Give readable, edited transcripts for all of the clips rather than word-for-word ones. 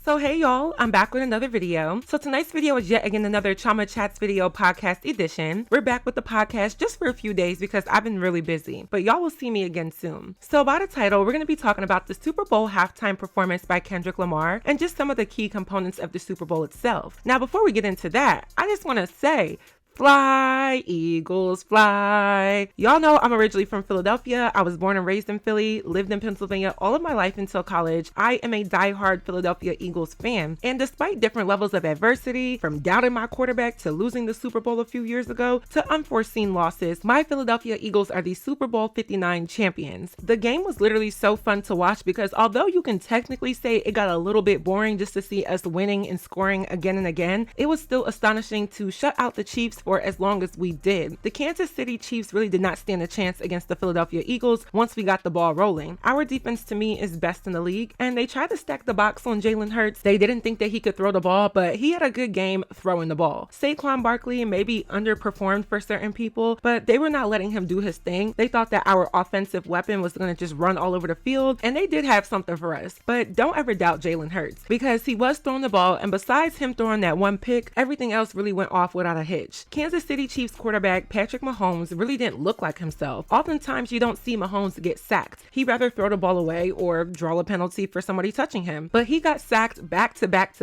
So hey y'all, I'm back with another video. So tonight's video is yet again another Chioma Chats video podcast edition. We're back with the podcast just for a few days because I've been really busy, but y'all will see me again soon. So by the title, we're going to be talking about the Super Bowl halftime performance by Kendrick Lamar and just some of the key components of the Super Bowl itself. Now before we get into that, I just want to say, fly, Eagles, fly. Y'all know I'm originally from Philadelphia. I was born and raised in Philly, lived in Pennsylvania all of my life until college. I am a diehard Philadelphia Eagles fan. And despite different levels of adversity, from doubting my quarterback to losing the Super Bowl a few years ago to unforeseen losses, my Philadelphia Eagles are the Super Bowl 59 champions. The game was literally so fun to watch because although you can technically say it got a little bit boring just to see us winning and scoring again and again, it was still astonishing to shut out the Chiefs for as long as we did. The Kansas City Chiefs really did not stand a chance against the Philadelphia Eagles once we got the ball rolling. Our defense to me is best in the league, and they tried to stack the box on Jalen Hurts. They didn't think that he could throw the ball, but he had a good game throwing the ball. Saquon Barkley maybe underperformed for certain people, but they were not letting him do his thing. They thought that our offensive weapon was going to just run all over the field, and they did have something for us. But don't ever doubt Jalen Hurts because he was throwing the ball, and besides him throwing that one pick, everything else really went off without a hitch. Kansas City Chiefs quarterback Patrick Mahomes really didn't look like himself. Oftentimes you don't see Mahomes get sacked. He'd rather throw the ball away or draw a penalty for somebody touching him. But he got sacked back to back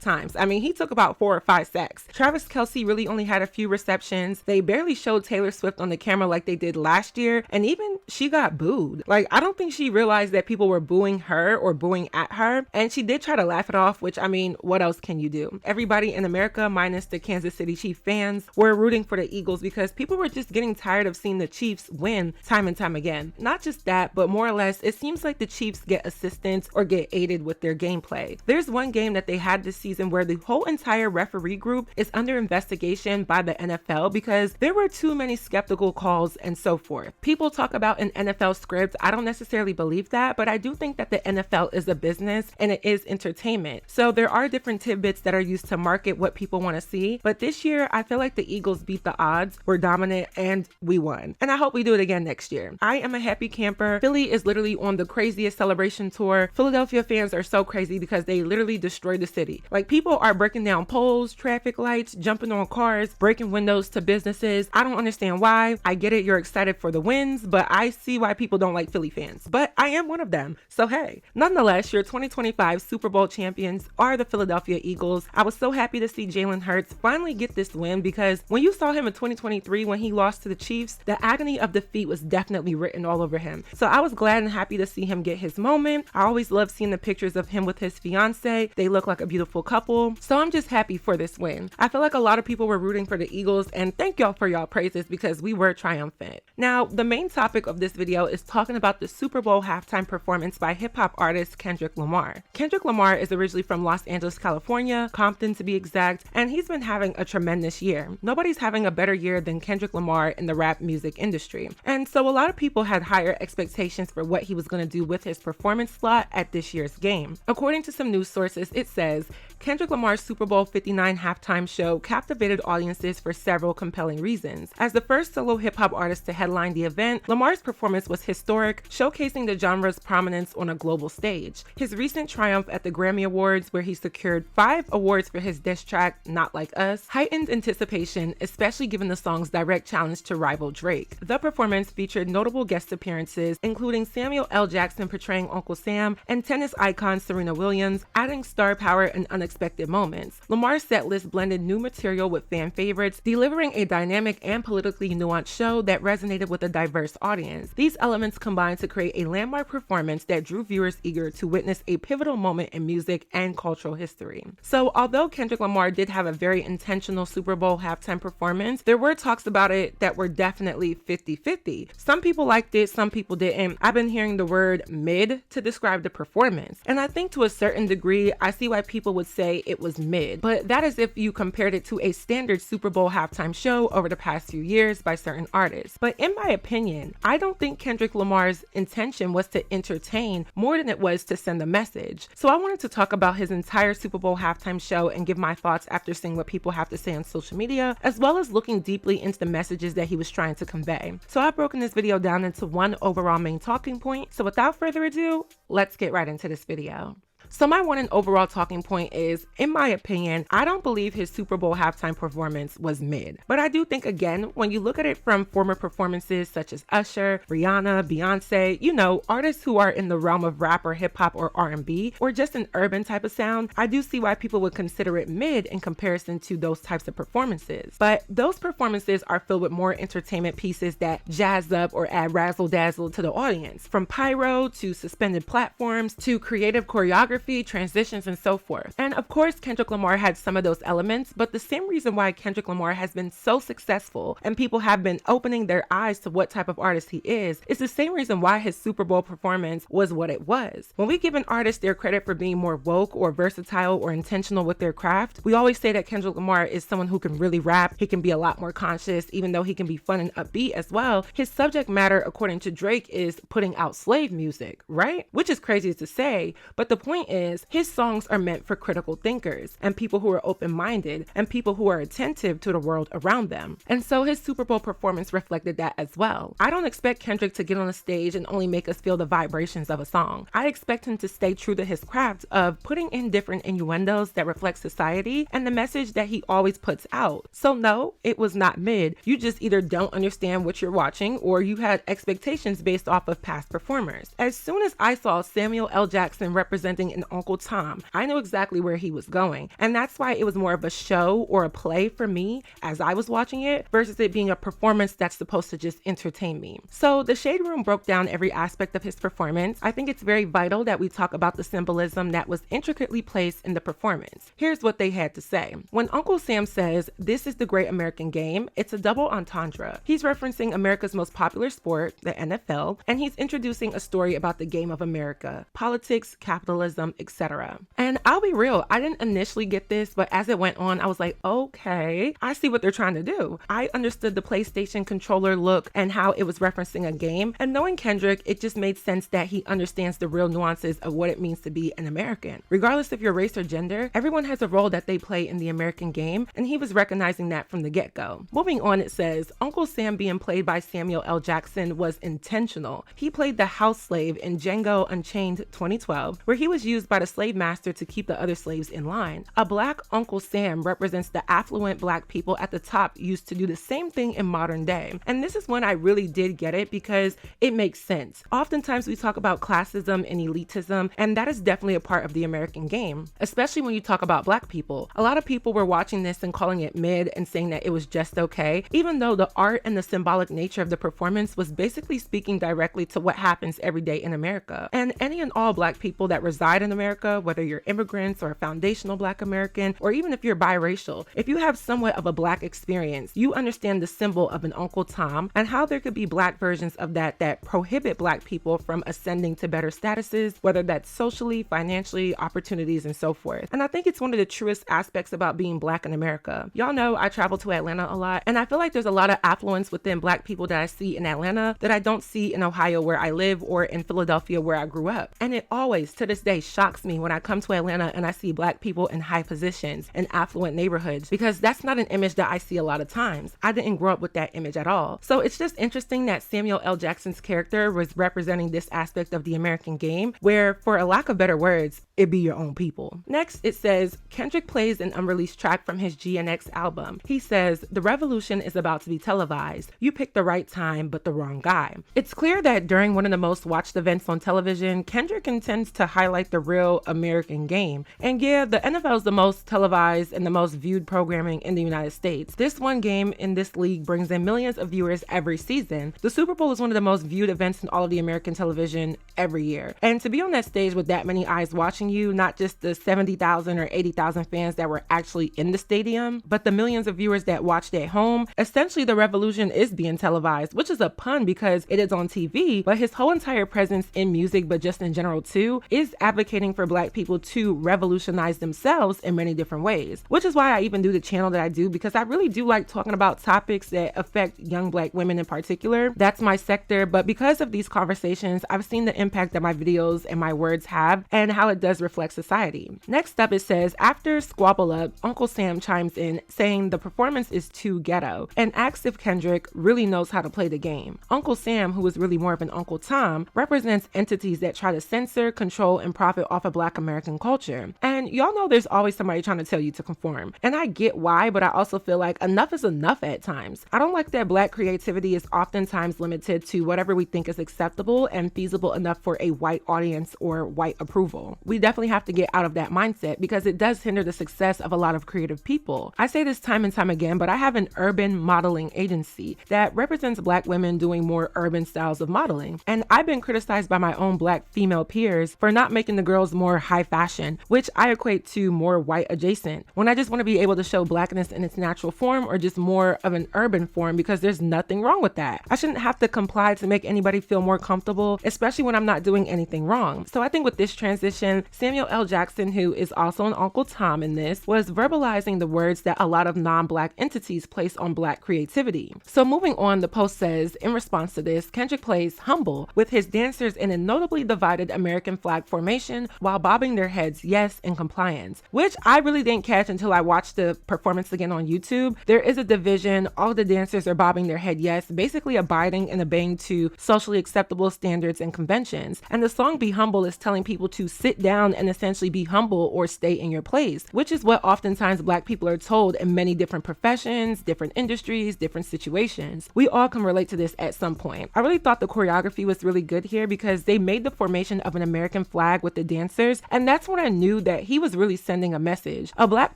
times. I mean, he took about 4 or 5 sacks. Travis Kelce really only had a few receptions. They barely showed Taylor Swift on the camera like they did last year. And even she got booed. Like, I don't think she realized that people were booing her or booing at her. And she did try to laugh it off, which I mean, what else can you do? Everybody in America, minus the Kansas City Chiefs fans, were rooting for the Eagles because people were just getting tired of seeing the Chiefs win time and time again. Not just that, but more or less, it seems like the Chiefs get assistance or get aided with their gameplay. There's one game that they had this season where the whole entire referee group is under investigation by the NFL because there were too many skeptical calls and so forth. People talk about an NFL script. I don't necessarily believe that, but I do think that the NFL is a business and it is entertainment. So there are different tidbits that are used to market what people want to see. But this year, I feel like the Eagles beat the odds, were dominant, and we won. And I hope we do it again next year. I am a happy camper. Philly is literally on the craziest celebration tour. Philadelphia fans are so crazy because they literally destroyed the city. Like, people are breaking down poles, traffic lights, jumping on cars, breaking windows to businesses. I don't understand why. I get it, you're excited for the wins, but I see why people don't like Philly fans. But I am one of them. So hey, nonetheless, your 2025 Super Bowl champions are the Philadelphia Eagles. I was so happy to see Jalen Hurts finally get this win because when you saw him in 2023 when he lost to the Chiefs, the agony of defeat was definitely written all over him. So I was glad and happy to see him get his moment. I always love seeing the pictures of him with his fiance. They look like a beautiful couple. So I'm just happy for this win. I feel like a lot of people were rooting for the Eagles, and thank y'all for y'all praises because we were triumphant. Now, the main topic of this video is talking about the Super Bowl halftime performance by hip-hop artist Kendrick Lamar. Kendrick Lamar is originally from Los Angeles, California, Compton to be exact, and he's been having a tremendous year. Nobody's having a better year than Kendrick Lamar in the rap music industry. And so a lot of people had higher expectations for what he was going to do with his performance slot at this year's game. According to some news sources, it says, Kendrick Lamar's Super Bowl 59 halftime show captivated audiences for several compelling reasons. As the first solo hip-hop artist to headline the event, Lamar's performance was historic, showcasing the genre's prominence on a global stage. His recent triumph at the Grammy Awards, where he secured 5 awards for his diss track, Not Like Us, heightened anticipation, especially given the song's direct challenge to rival Drake. The performance featured notable guest appearances, including Samuel L. Jackson portraying Uncle Sam and tennis icon Serena Williams, adding star power and unexpected moments. Lamar's setlist blended new material with fan favorites, delivering a dynamic and politically nuanced show that resonated with a diverse audience. These elements combined to create a landmark performance that drew viewers eager to witness a pivotal moment in music and cultural history. So, although Kendrick Lamar did have a very intentional Super Bowl halftime performance, there were talks about it that were definitely 50-50. Some people liked it, some people didn't. I've been hearing the word mid to describe the performance, and I think to a certain degree, I see why people would say it was mid, but that is if you compared it to a standard Super Bowl halftime show over the past few years by certain artists. But in my opinion, I don't think Kendrick Lamar's intention was to entertain more than it was to send a message. So I wanted to talk about his entire Super Bowl halftime show and give my thoughts after seeing what people have to say on social media, as well as looking deeply into the messages that he was trying to convey. So I've broken this video down into one overall main talking point. So without further ado, let's get right into this video. So my one and overall talking point is, in my opinion, I don't believe his Super Bowl halftime performance was mid. But I do think, again, when you look at it from former performances such as Usher, Rihanna, Beyonce, you know, artists who are in the realm of rap or hip hop or R&B or just an urban type of sound, I do see why people would consider it mid in comparison to those types of performances. But those performances are filled with more entertainment pieces that jazz up or add razzle dazzle to the audience, from pyro to suspended platforms to creative choreography, transitions, and so forth. And of course, Kendrick Lamar had some of those elements, but the same reason why Kendrick Lamar has been so successful and people have been opening their eyes to what type of artist he is the same reason why his Super Bowl performance was what it was. When we give an artist their credit for being more woke or versatile or intentional with their craft, we always say that Kendrick Lamar is someone who can really rap. He can be a lot more conscious, even though he can be fun and upbeat as well. His subject matter, according to Drake, is putting out slave music, right? Which is crazy to say, but the point is, his songs are meant for critical thinkers and people who are open-minded and people who are attentive to the world around them. And so his Super Bowl performance reflected that as well. I don't expect Kendrick to get on a stage and only make us feel the vibrations of a song. I expect him to stay true to his craft of putting in different innuendos that reflect society and the message that he always puts out. So no, it was not mid. You just either don't understand what you're watching or you had expectations based off of past performers. As soon as I saw Samuel L. Jackson representing an Uncle Tom, I knew exactly where he was going. And that's why it was more of a show or a play for me as I was watching it versus it being a performance that's supposed to just entertain me. So the Shade Room broke down every aspect of his performance. I think it's very vital that we talk about the symbolism that was intricately placed in the performance. Here's what they had to say. When Uncle Sam says, "This is the great American game," it's a double entendre. He's referencing America's most popular sport, the NFL, and he's introducing a story about the game of America, politics, capitalism, etc. And I'll be real, I didn't initially get this, but as it went on, I was like, okay, I see what they're trying to do. I understood the PlayStation controller look and how it was referencing a game, and knowing Kendrick, it just made sense that he understands the real nuances of what it means to be an American. Regardless of your race or gender, everyone has a role that they play in the American game, and he was recognizing that from the get-go. Moving on, it says, Uncle Sam being played by Samuel L. Jackson was intentional. He played the house slave in Django Unchained 2012, where he was used by the slave master to keep the other slaves in line. A black Uncle Sam represents the affluent black people at the top used to do the same thing in modern day. And this is when I really did get it because it makes sense. Oftentimes we talk about classism and elitism, and that is definitely a part of the American game, especially when you talk about black people. A lot of people were watching this and calling it mid and saying that it was just okay, even though the art and the symbolic nature of the performance was basically speaking directly to what happens every day in America. And any and all black people that reside in America, whether you're immigrants or a foundational black American, or even if you're biracial, if you have somewhat of a black experience, you understand the symbol of an Uncle Tom and how there could be black versions of that prohibit black people from ascending to better statuses, whether that's socially, financially, opportunities, and so forth. And I think it's one of the truest aspects about being black in America. Y'all know I travel to Atlanta a lot, and I feel like there's a lot of affluence within black people that I see in Atlanta that I don't see in Ohio where I live or in Philadelphia where I grew up. And it always, to this day, shocks me when I come to Atlanta and I see black people in high positions in affluent neighborhoods, because that's not an image that I see a lot of times. I didn't grow up with that image at all. So it's just interesting that Samuel L. Jackson's character was representing this aspect of the American game where, for a lack of better words, it be your own people. Next, it says, Kendrick plays an unreleased track from his GNX album. He says, "The revolution is about to be televised. You picked the right time, but the wrong guy." It's clear that during one of the most watched events on television, Kendrick intends to highlight the real American game. And yeah, the NFL is the most televised and the most viewed programming in the United States. This one game in this league brings in millions of viewers every season. The Super Bowl is one of the most viewed events in all of the American television every year. And to be on that stage with that many eyes watching you, not just the 70,000 or 80,000 fans that were actually in the stadium, but the millions of viewers that watched at home, essentially the revolution is being televised, which is a pun because it is on TV, but his whole entire presence in music, but just in general too, is advocating for black people to revolutionize themselves in many different ways, which is why I even do the channel that I do, because I really do like talking about topics that affect young black women in particular. That's my sector, but because of these conversations, I've seen the impact that my videos and my words have and how it does reflect society. Next up, it says, after Squabble Up, Uncle Sam chimes in saying the performance is too ghetto and asks if Kendrick really knows how to play the game. Uncle Sam, who is really more of an Uncle Tom, represents entities that try to censor, control, and profit profit off of Black American culture. And y'all know there's always somebody trying to tell you to conform. And I get why, but I also feel like enough is enough at times. I don't like that Black creativity is oftentimes limited to whatever we think is acceptable and feasible enough for a white audience or white approval. We definitely have to get out of that mindset because it does hinder the success of a lot of creative people. I say this time and time again, but I have an urban modeling agency that represents Black women doing more urban styles of modeling. And I've been criticized by my own Black female peers for not making the girls more high fashion, which I equate to more white adjacent, when I just want to be able to show Blackness in its natural form or just more of an urban form, because there's nothing wrong with that. I shouldn't have to comply to make anybody feel more comfortable, especially when I'm not doing anything wrong. So I think with this transition, Samuel L. Jackson, who is also an Uncle Tom in this, was verbalizing the words that a lot of non-Black entities place on Black creativity. So moving on, the post says, in response to this, Kendrick plays humble with his dancers in a notably divided American flag formation while bobbing their heads yes in compliance, which I really didn't catch until I watched the performance again on YouTube. There is a division. All the dancers are bobbing their head yes, basically abiding and obeying to socially acceptable standards and conventions. And the song Be Humble is telling people to sit down and essentially be humble or stay in your place, which is what oftentimes Black people are told in many different professions, different industries, different situations. We all can relate to this at some point. I really thought the choreography was really good here because they made the formation of an American flag with the dancers, and that's when I knew that he was really sending a message. A Black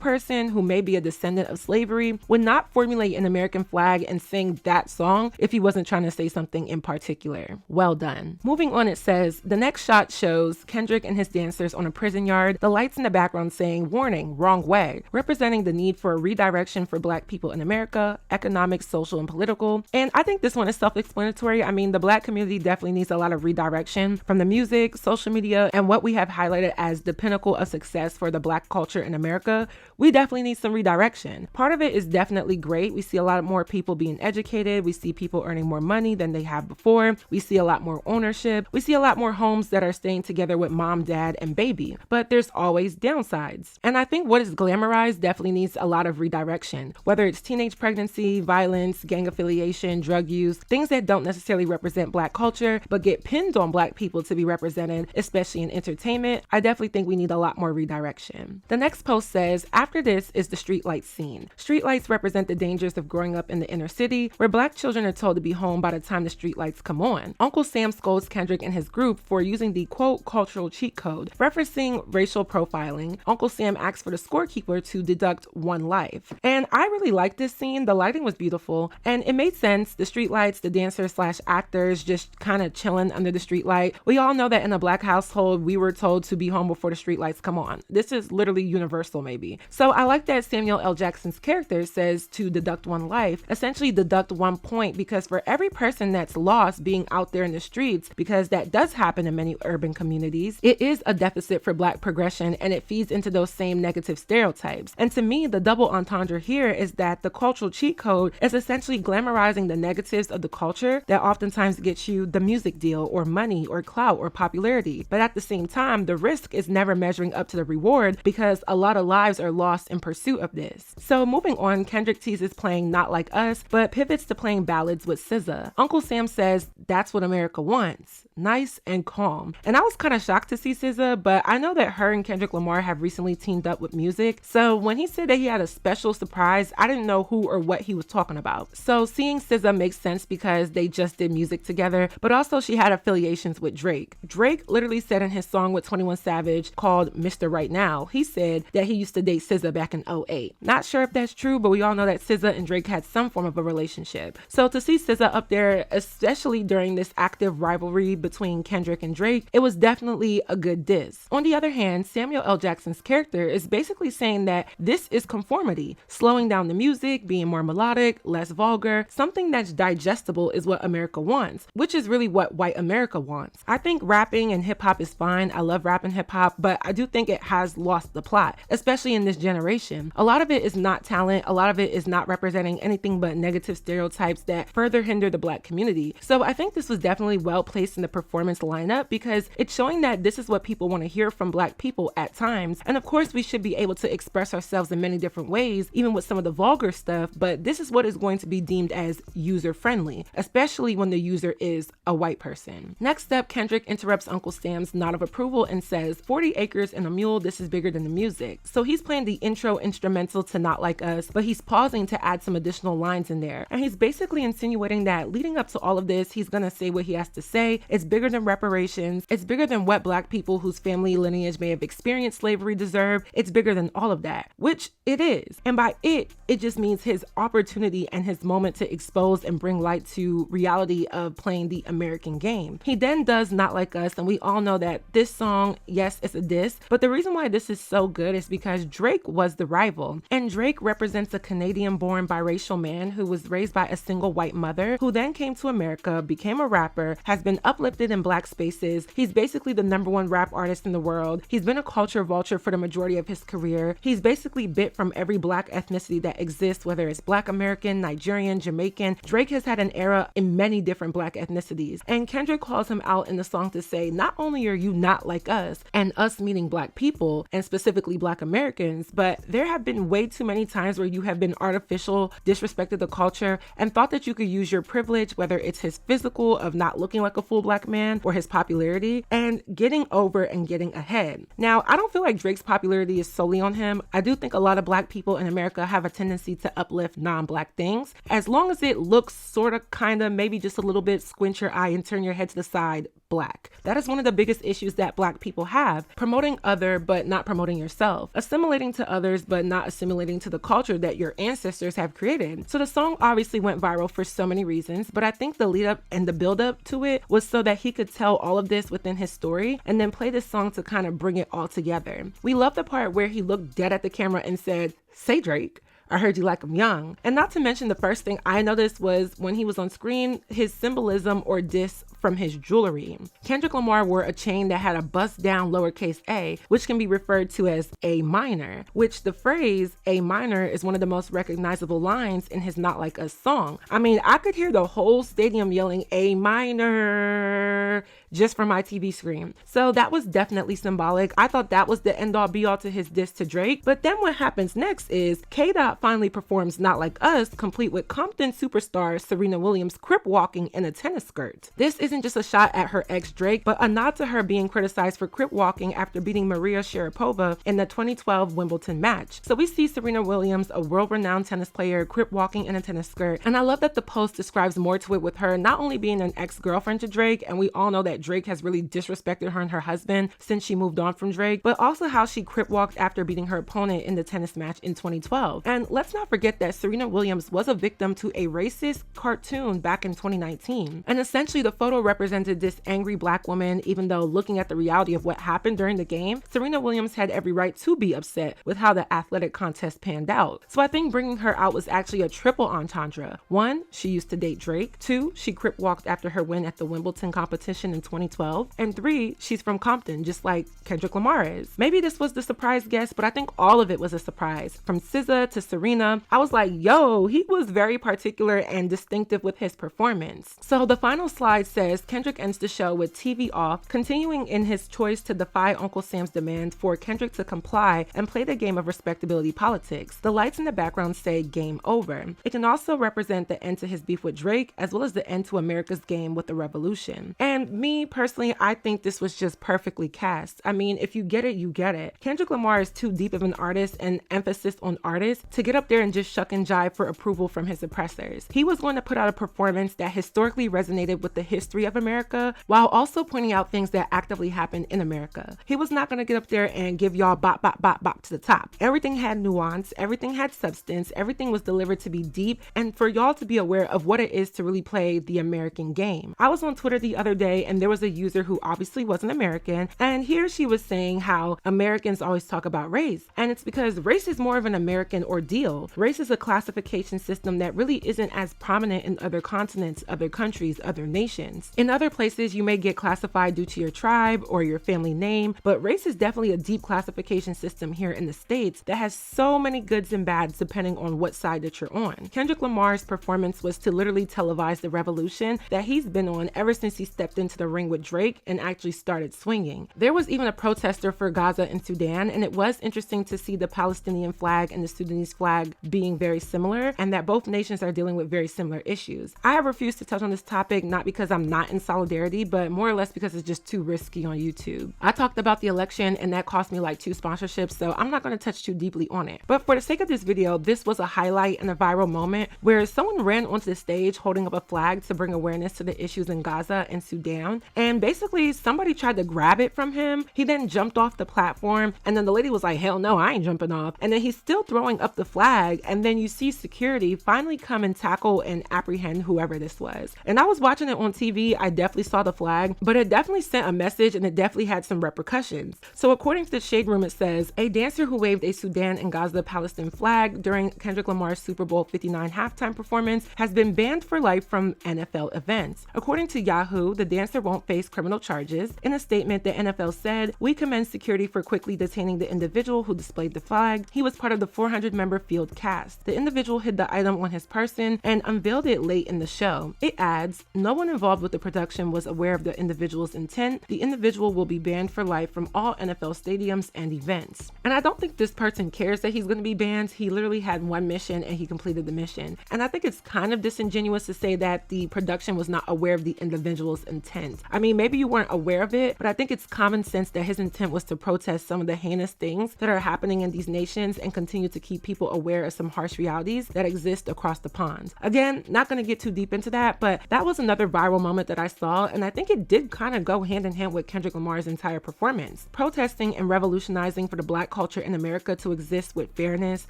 person who may be a descendant of slavery would not formulate an American flag and sing that song if he wasn't trying to say something in particular. Well done. Moving on, it says, the next shot shows Kendrick and his dancers on a prison yard, the lights in the background saying, warning, wrong way, representing the need for a redirection for Black people in America, economic, social, and political. And I think this one is self-explanatory. I mean, the Black community definitely needs a lot of redirection from the music, social media, and what we have highlighted as the pinnacle of success for the Black culture in America. We definitely need some redirection. Part of it is definitely great. We see a lot more people being educated. We see people earning more money than they have before. We see a lot more ownership. We see a lot more homes that are staying together with mom, dad, and baby. But there's always downsides. And I think what is glamorized definitely needs a lot of redirection, whether it's teenage pregnancy, violence, gang affiliation, drug use, things that don't necessarily represent Black culture, but get pinned on Black people to be represented, especially in entertainment. I definitely think we need a lot more redirection. The next post says, after this is the streetlight scene. Streetlights represent the dangers of growing up in the inner city, where Black children are told to be home by the time the streetlights come on. Uncle Sam scolds Kendrick and his group for using the quote cultural cheat code, referencing racial profiling. Uncle Sam asks for the scorekeeper to deduct one life. And I really liked this scene. The lighting was beautiful and it made sense. The streetlights, the dancers / actors just kind of chilling under the streetlight. We all know that in a Black household, we were told to be home before the streetlights come on. This is literally universal maybe. So I like that Samuel L. Jackson's character says to deduct one life, essentially deduct 1 point, because for every person that's lost being out there in the streets, because that does happen in many urban communities, it is a deficit for Black progression and it feeds into those same negative stereotypes. And to me, the double entendre here is that the cultural cheat code is essentially glamorizing the negatives of the culture that oftentimes gets you the music deal or money or clout or popularity. But at the same time, the risk is never measuring up to the reward because a lot of lives are lost in pursuit of this. So moving on, Kendrick teases playing Not Like Us, but pivots to playing ballads with SZA. Uncle Sam says that's what America wants. Nice and calm. And I was kind of shocked to see SZA, but I know that her and Kendrick Lamar have recently teamed up with music. So when he said that he had a special surprise, I didn't know who or what he was talking about. So seeing SZA makes sense because they just did music together, but also she had affiliations with Drake. Drake literally said in his song with 21 Savage called Mr. Right Now, he said that he used to date SZA back in 2008. Not sure if that's true, but we all know that SZA and Drake had some form of a relationship. So to see SZA up there, especially during this active rivalry between Kendrick and Drake, it was definitely a good diss. On the other hand, Samuel L. Jackson's character is basically saying that this is conformity, slowing down the music, being more melodic, less vulgar, something that's digestible is what America wants, which is really what white America wants. I think rapping and hip hop is fine. I love rap and hip hop, but I do think it has lost the plot, especially in this generation. A lot of it is not talent. A lot of it is not representing anything but negative stereotypes that further hinder the Black community. So I think this was definitely well placed in the performance lineup because it's showing that this is what people want to hear from Black people at times. And of course, we should be able to express ourselves in many different ways, even with some of the vulgar stuff, but this is what is going to be deemed as user-friendly, especially when the user is a white person. Next up, Kendrick interrupts Uncle Sam's nod of approval approval and says, 40 acres and a mule, this is bigger than the music. So he's playing the intro instrumental to Not Like Us, but he's pausing to add some additional lines in there. And he's basically insinuating that leading up to all of this, he's gonna say what he has to say. It's bigger than reparations. It's bigger than what Black people whose family lineage may have experienced slavery deserve. It's bigger than all of that, which it is. And by it just means his opportunity and his moment to expose and bring light to reality of playing the American game. He then does Not Like Us, and we all know that this song, yes, it's a diss, but the reason why this is so good is because Drake was the rival, and Drake represents a Canadian-born biracial man who was raised by a single white mother, who then came to America, became a rapper, has been uplifted in Black spaces. He's basically the #1 rap artist in the world. He's been a culture vulture for the majority of his career. He's basically bit from every Black ethnicity that exists, whether it's Black American, Nigerian, Jamaican. Drake has had an era in many different Black ethnicities, and Kendrick calls him out in the song to say, not only are you not like us, and us meaning Black people, and specifically Black Americans, but there have been way too many times where you have been artificial, disrespected the culture, and thought that you could use your privilege, whether it's his physical of not looking like a full Black man or his popularity, and getting over and getting ahead. Now, I don't feel like Drake's popularity is solely on him. I do think a lot of Black people in America have a tendency to uplift non-Black things, as long as it looks sort of, kind of, maybe just a little bit, squint your eye and turn your head to the side, Black. That is one of the biggest issues that Black people have, promoting other but not promoting yourself, assimilating to others but not assimilating to the culture that your ancestors have created. So the song obviously went viral for so many reasons, but I think the lead up and the build up to it was so that he could tell all of this within his story and then play this song to kind of bring it all together. We love the part where he looked dead at the camera and said, "Say Drake, I heard you like him young." And not to mention, the first thing I noticed was when he was on screen, his symbolism or diss from his jewelry. Kendrick Lamar wore a chain that had a bust down lowercase a, which can be referred to as A minor, which the phrase A minor is one of the most recognizable lines in his Not Like Us song. I mean, I could hear the whole stadium yelling A minor just from my TV screen. So that was definitely symbolic. I thought that was the end all be all to his diss to Drake. But then what happens next is K-Dot finally performs Not Like Us, complete with Compton superstar Serena Williams crip walking in a tennis skirt. This isn't just a shot at her ex Drake, but a nod to her being criticized for crip walking after beating Maria Sharapova in the 2012 Wimbledon match. So we see Serena Williams, a world-renowned tennis player, crip walking in a tennis skirt. And I love that the post describes more to it, with her not only being an ex-girlfriend to Drake, and we all know that Drake has really disrespected her and her husband since she moved on from Drake, but also how she crip walked after beating her opponent in the tennis match in 2012. And let's not forget that Serena Williams was a victim to a racist cartoon back in 2019. And essentially the photo represented this angry Black woman, even though looking at the reality of what happened during the game, Serena Williams had every right to be upset with how the athletic contest panned out. So I think bringing her out was actually a triple entendre. 1, she used to date Drake. 2, she crip walked after her win at the Wimbledon competition in 2012. And 3, she's from Compton, just like Kendrick Lamar is. Maybe this was the surprise guest, but I think all of it was a surprise. From SZA to Serena, I was like, yo, he was very particular and distinctive with his performance. So the final slide says Kendrick ends the show with TV off, continuing in his choice to defy Uncle Sam's demand for Kendrick to comply and play the game of respectability politics. The lights in the background say game over. It can also represent the end to his beef with Drake, as well as the end to America's game with the revolution. And me personally, I think this was just perfectly cast. I mean, if you get it, you get it. Kendrick Lamar is too deep of an artist and emphasis on artist to get up there and just shuck and jive for approval from his oppressors. He was going to put out a performance that historically resonated with the history of America, while also pointing out things that actively happened in America. He was not going to get up there and give y'all bop, bop, bop, bop to the top. Everything had nuance, everything had substance, everything was delivered to be deep, and for y'all to be aware of what it is to really play the American game. I was on Twitter the other day, and there was a user who obviously wasn't American, and here she was saying how Americans always talk about race, and it's because race is more of an American ordeal. Race is a classification system that really isn't as prominent in other continents, other countries, other nations. In other places, you may get classified due to your tribe or your family name, but race is definitely a deep classification system here in the States that has so many goods and bads depending on what side that you're on. Kendrick Lamar's performance was to literally televise the revolution that he's been on ever since he stepped into the ring with Drake and actually started swinging. There was even a protester for Gaza and Sudan, and it was interesting to see the Palestinian flag and the Sudanese flag flag being very similar and that both nations are dealing with very similar issues. I have refused to touch on this topic, not because I'm not in solidarity, but more or less because it's just too risky on YouTube. I talked about the election and that cost me like 2 sponsorships, so I'm not going to touch too deeply on it. But for the sake of this video, this was a highlight and a viral moment where someone ran onto the stage holding up a flag to bring awareness to the issues in Gaza and Sudan, and basically somebody tried to grab it from him. He then jumped off the platform, and then the lady was like, hell no, I ain't jumping off. And then he's still throwing up the flag, and then you see security finally come and tackle and apprehend whoever this was. And I was watching it on TV, I definitely saw the flag, but it definitely sent a message and it definitely had some repercussions. So according to the Shade Room, it says, a dancer who waved a Sudan and Gaza Palestine flag during Kendrick Lamar's Super Bowl 59 halftime performance has been banned for life from NFL events. According to Yahoo, the dancer won't face criminal charges. In a statement, the NFL said, we commend security for quickly detaining the individual who displayed the flag. He was part of the 400-member field cast. The individual hid the item on his person and unveiled it late in the show. It adds, no one involved with the production was aware of the individual's intent. The individual will be banned for life from all NFL stadiums and events. And I don't think this person cares that he's going to be banned. He literally had one mission and he completed the mission. And I think it's kind of disingenuous to say that the production was not aware of the individual's intent. I mean, maybe you weren't aware of it, but I think it's common sense that his intent was to protest some of the heinous things that are happening in these nations and continue to keep people aware of some harsh realities that exist across the pond. Again, not going to get too deep into that, but that was another viral moment that I saw, and I think it did kind of go hand in hand with Kendrick Lamar's entire performance. Protesting and revolutionizing for the Black culture in America to exist with fairness,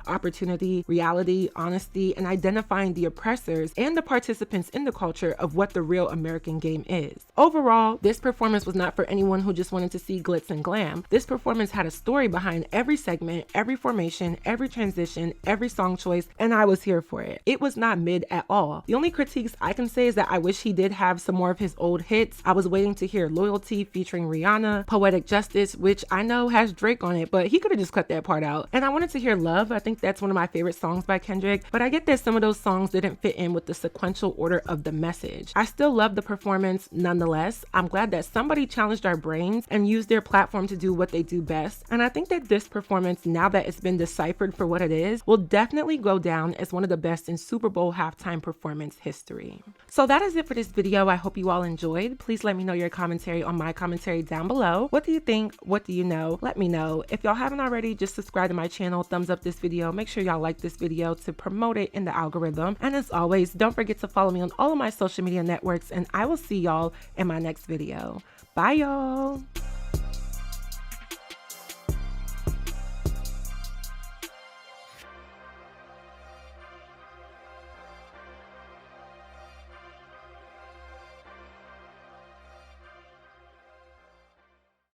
opportunity, reality, honesty, and identifying the oppressors and the participants in the culture of what the real American game is. Overall, this performance was not for anyone who just wanted to see glitz and glam. This performance had a story behind every segment, every formation, every transition, every song choice, and I was here for it. It was not mid at all. The only critiques I can say is that I wish he did have some more of his old hits. I was waiting to hear Loyalty featuring Rihanna, Poetic Justice, which I know has Drake on it, but he could have just cut that part out. And I wanted to hear Love. I think that's one of my favorite songs by Kendrick, but I get that some of those songs didn't fit in with the sequential order of the message. I still love the performance nonetheless. I'm glad that somebody challenged our brains and used their platform to do what they do best. And I think that this performance, now that it's been deciphered for what it is, will definitely go down as one of the best in Super Bowl halftime performance history. So that is it for this video. I hope you all enjoyed. Please let me know your commentary on my commentary down below. What do you think? What do you know? Let me know. If y'all haven't already, just subscribe to my channel, thumbs up this video. Make sure y'all like this video to promote it in the algorithm. And as always, don't forget to follow me on all of my social media networks, and I will see y'all in my next video. Bye, y'all.